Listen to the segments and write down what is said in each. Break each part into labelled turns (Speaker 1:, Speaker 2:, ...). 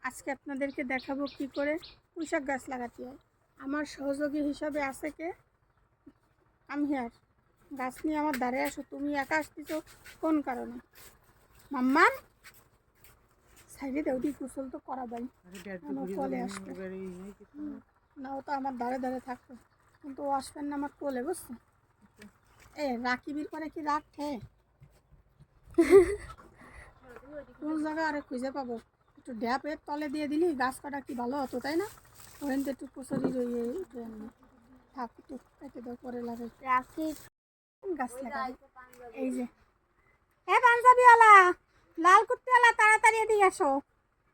Speaker 1: আজকে আপনাদেরকে দেখাবো কি করে পুঁইশাক গাছ লাগাতে হয়। আমার সহযোগী হিসাবে আছে কে? আমি হিয়ার। গাছ নিয়ে আমার দাঁড়িয়ে আসো। তুমি একা আসতেছো কোন কারণে? মাম্মান সাইডে দেউটি কুশল তো করা বাই কোলে আসবে না, ও তো আমার দাঁড়ে দাঁড়ে থাকবে, কিন্তু ও আসবেন না আমার কোলে, বুঝছো? এ রাকিবির পরে কি রাখে কোন জায়গায় আরে খুঁজে পাবো? একটু ড্যাপের তলে দিয়ে দিলি গাছ কাটা কি ভালো হতো, তাই না? ওখান থেকে একটু কুচরি রইয়ে থাক, একটু কেটে দাও, পরে লাগে রাখি গাছ লাগাই। এই যে হ্যাঁ পাঞ্জাবিওয়ালা, লাল কুর্তিওয়ালা, তাড়াতাড়ি এদিকে আসো।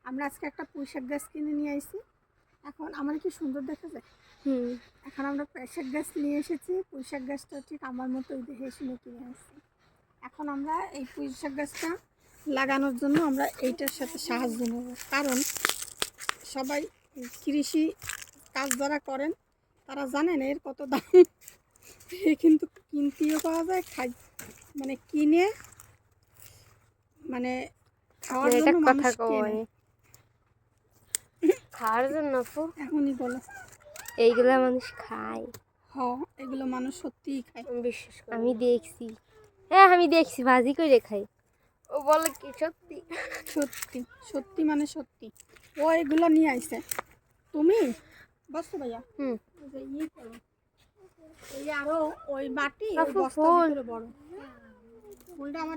Speaker 1: আমরা আজকে একটা পুঁইশাক গাছ কিনে নিয়ে আসছি। এখন আমার কি সুন্দর দেখা যায়। এখন আমরা পুঁইশাক গাছ নিয়ে এসেছি। পুঁইশাক গাছটা ঠিক আমার মতোই দেখে শুনে কিনে আসছি। এখন আমরা এই পুঁইশাক গাছটা লাগানোর জন্য আমরা এইটার সাথে সাহায্য নেব, কারণ সবাই কৃষি কাজ যারা করেন তারা জানেন এর কত দাম। কিন্তু কিনতেও পাওয়া যায়, মানে কিনে মানে খাওয়ার জন্য মানুষ কেনে।
Speaker 2: খাওয়ার জন্য
Speaker 1: এখনই বলো
Speaker 2: এইগুলা মানুষ খায়।
Speaker 1: হ্যাঁ, এগুলো মানুষ সত্যিই খায়,
Speaker 2: বিশ্বাস করি। আমি দেখছি, হ্যাঁ আমি দেখছি ভাজি করে খাই। ও বলে কি সত্যি?
Speaker 1: সত্যি সত্যি মানে সত্যি। ও এগুলো নিয়ে আইছে। তুমি বসো ভাইয়া। ইয়ে করো, এই আরো ওই বাটি ওই বস্তার ভিতরে বড় ফুলটা আমার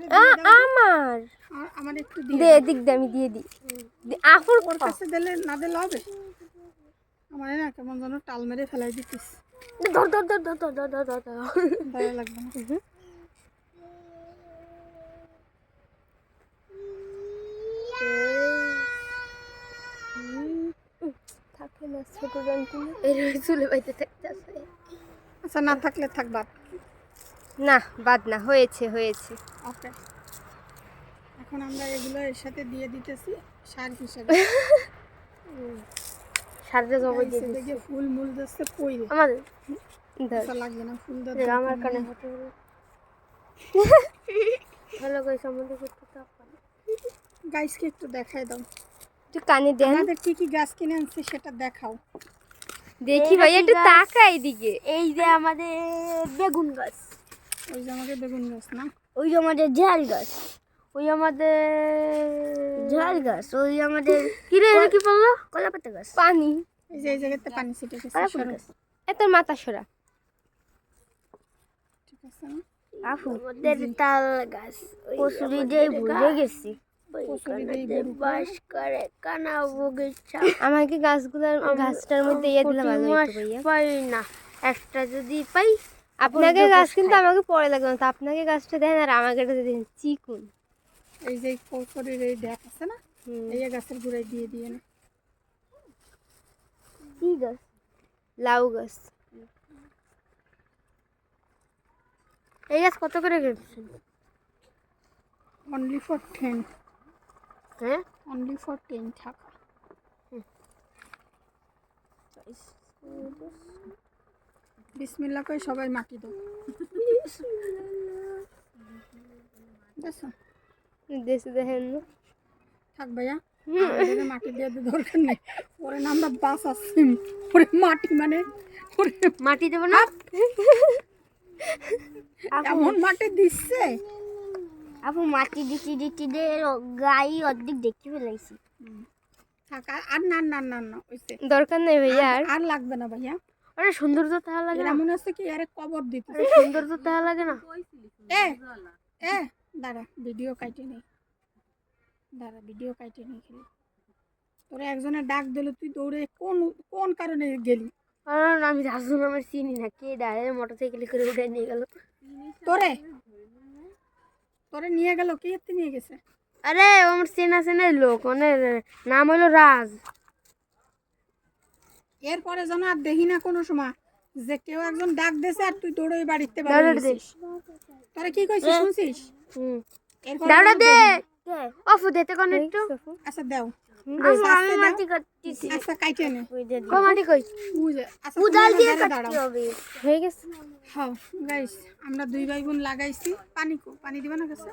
Speaker 1: আমার একটু দিয়ে
Speaker 2: এদিক দিয়ে আমি দিয়ে দিই। আফুর
Speaker 1: ওর কাছে দিলে না দিলে হবে? আমার না কেমন যেন টাল মেরে ফেলাই দিতিস।
Speaker 2: ধর ধর ধর ধর ধর ধর ধর ধর
Speaker 1: দয়া লাগবে না।
Speaker 2: থাকে না ছোট রঙিন এর চুলে বাইতে থাকতেছে।
Speaker 1: আচ্ছা না থাকলে থাক, বাদ
Speaker 2: না, বাদ না, হয়েছে হয়েছে।
Speaker 1: ওকে, এখন আমরা এগুলো এর সাথে দিয়ে দিতেছি সার হিসেবে।
Speaker 2: সারতে জবাই দিয়ে দিছি।
Speaker 1: দেখে ফুল মূল যাচ্ছে কইরে
Speaker 2: আমাদের
Speaker 1: আচ্ছা লাগবে না, ফুল দাও
Speaker 2: আমার কানে হাতে ভালো গাইস। আমাদের করতে তো
Speaker 1: গাইসকে একটু দেখাই দাও,
Speaker 2: একটু কানে দেন।
Speaker 1: আমাদের কি কি গাছ কিনে আনছি সেটা দেখাও।
Speaker 2: দেখি ভাই একটু তাকা এইদিকে। এই যে আমাদের বেগুন গাছ,
Speaker 1: ওই যে আমাদের বেগুন গাছ না,
Speaker 2: ওই যে আমাদের ঝাল গাছ, ওই আমাদের ঝাল গাছ, ওই আমাদের কি রে কি বললো কলাপাতা গাছ, পানি
Speaker 1: এই যে এই জায়গাতে পানি ছিটে গেছে।
Speaker 2: এত মাথা সরা।
Speaker 1: ঠিক আছে না?
Speaker 2: আফু আমাদের তাল গাছ, কসুরি দিয়ে ভুলে গেছি। আমাকে গাছগুলোর গাছটার মধ্যে ইয়ে দিলে ভালো হতো ভাইয়া। পাই না, একটা যদি পাই। আপনাকে গাছ কিন্তু আমাকে পরে লাগবে না, তো আপনাকে গাছটা দেন আর আমাকে দেন চিকুন।
Speaker 1: এই যে কচুরির এই ড্যাপ আছে না, এই গাছের গোড়ায় দিয়ে দিয়ে না।
Speaker 2: কি গাছ? লাউ গাছ। এই গাছ কত করে কিনছেন?
Speaker 1: Only for 10।
Speaker 2: হ্যাঁ,
Speaker 1: অনলি ফর 10 টাকা। বিসমিল্লাহ কই সবাই মাটি দাও। দেখো
Speaker 2: দেশে দেখেন না।
Speaker 1: থাক ভাইয়া, আমাদের মাটি দিয়ে দরকার নেই। পরে না আমরা বাস আসছি, পরে মাটি মানে
Speaker 2: মাটি দেবো না।
Speaker 1: এমন মাটি দিচ্ছে।
Speaker 2: আপু মাটি দিচ্ছি দিচ্ছি দে গাই অর্ধেক দেখতে ফেলাইছি।
Speaker 1: থাক, আর না না না না ওইসে
Speaker 2: দরকার নেই ভাইয়া,
Speaker 1: আর লাগবে না ভাইয়া।
Speaker 2: আরে সুন্দর তো তাহা লাগে না।
Speaker 1: মনে হচ্ছে কি আরে কবর দিতে
Speaker 2: সুন্দর তো তাহা লাগে না।
Speaker 1: এ এ দাঁড়া, ভিডিও কাটে নেই, দাঁড়া ভিডিও কাটে নেই। খেলি তোরা একজনের ডাক দিল, তুই দৌড়ে কোন কোন কারণে গেলি?
Speaker 2: কারণ আমি রাজু নামের চিনি না, কে ডাইরেক্ট মোটরসাইকেলে করে উঠে নিয়ে গেল।
Speaker 1: তোরে তোরে নিয়ে গেল, কে এতে নিয়ে গেছে?
Speaker 2: আরে আমার চেনা চেনা লোক, ওনের নাম হলো রাজ।
Speaker 1: এরপরে যেন আর দেখি না কোনো সময় যে কেউ একজন ডাক দিয়েছে আর তুই দৌড়ে বাড়িতে বাড়িছিস। তোরা কি কইছিস শুনছিস?
Speaker 2: দাঁড়া দে অফু দিতে কোন একটু।
Speaker 1: আচ্ছা দাও,
Speaker 2: আমি মাটি কাটতেছি।
Speaker 1: আচ্ছা কাইটে নে।
Speaker 2: কই মাটি কই?
Speaker 1: আচ্ছা
Speaker 2: উদাল দিয়ে কাটতে হবে। হয়ে গেছে।
Speaker 1: হ্যাঁ গাইস, আমরা দুই ভাই বোন লাগাইছি। পানি দিবা না কাছে?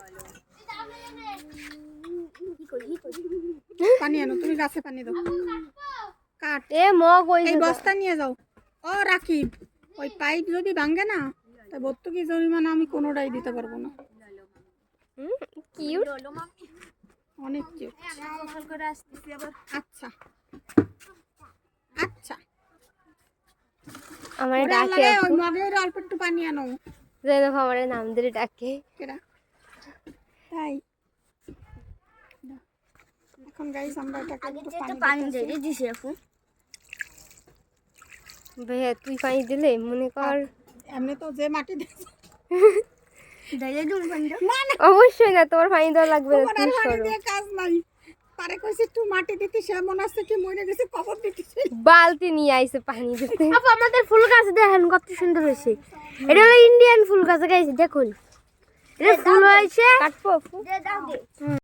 Speaker 1: পানি আনো, তুমি গাছে পানি দাও। কাট,
Speaker 2: এ মগ ওই
Speaker 1: এই বস্তা নিয়ে যাও। ও রাকিব, ওই পাইপ যদি ভাঙে না, তা ভর্তুকি জরিমানা আমি কোনোটাই দিতে পারবো না।
Speaker 2: কিউট,
Speaker 1: অনেক কিউট। আচ্ছা আচ্ছা,
Speaker 2: আমার
Speaker 1: ওরে
Speaker 2: ডাকে
Speaker 1: আল্লাহ রে, ওই মগের অল্প একটু পানি আনো।
Speaker 2: জেনব আমার নাম ধরে ডাকে।
Speaker 1: কেডা? তাই এখন গাইস আমরা এটাকে একটু পানি দিতেছি।
Speaker 2: ভাইয়া তুই পানি দিলে মনে কর
Speaker 1: এমনি তো যে মাটি দিয়েছে
Speaker 2: অবশ্যই না, তোমার পানি দেওয়া লাগবে না,
Speaker 1: তোমার আর
Speaker 2: তুমি
Speaker 1: পানি
Speaker 2: সরো।
Speaker 1: দিয়ে কাজ নাই। তারে কইছে একটু মাটি দিতে, সে মনে হচ্ছে কি মরে গেছে, কবর দিতেছে।
Speaker 2: বালতি নিয়ে আইছে পানি দিতে।
Speaker 3: আপু আমাদের ফুল গাছ দেখেন কত সুন্দর হয়েছে। এটা হলো ইন্ডিয়ান ফুল গাছ, গাইছে দেখুন, এটা ফুল হয়েছে।
Speaker 2: কাটবো?